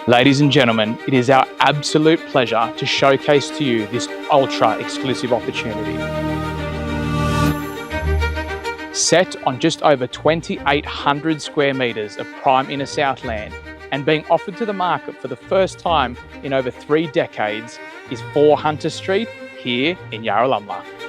Ladies and gentlemen, it is our absolute pleasure to showcase to you this ultra exclusive opportunity. Set on just over 2,800 square metres of prime inner south land and being offered to the market for the first time in over 3 decades is 4 Hunter Street here in Yarralumla.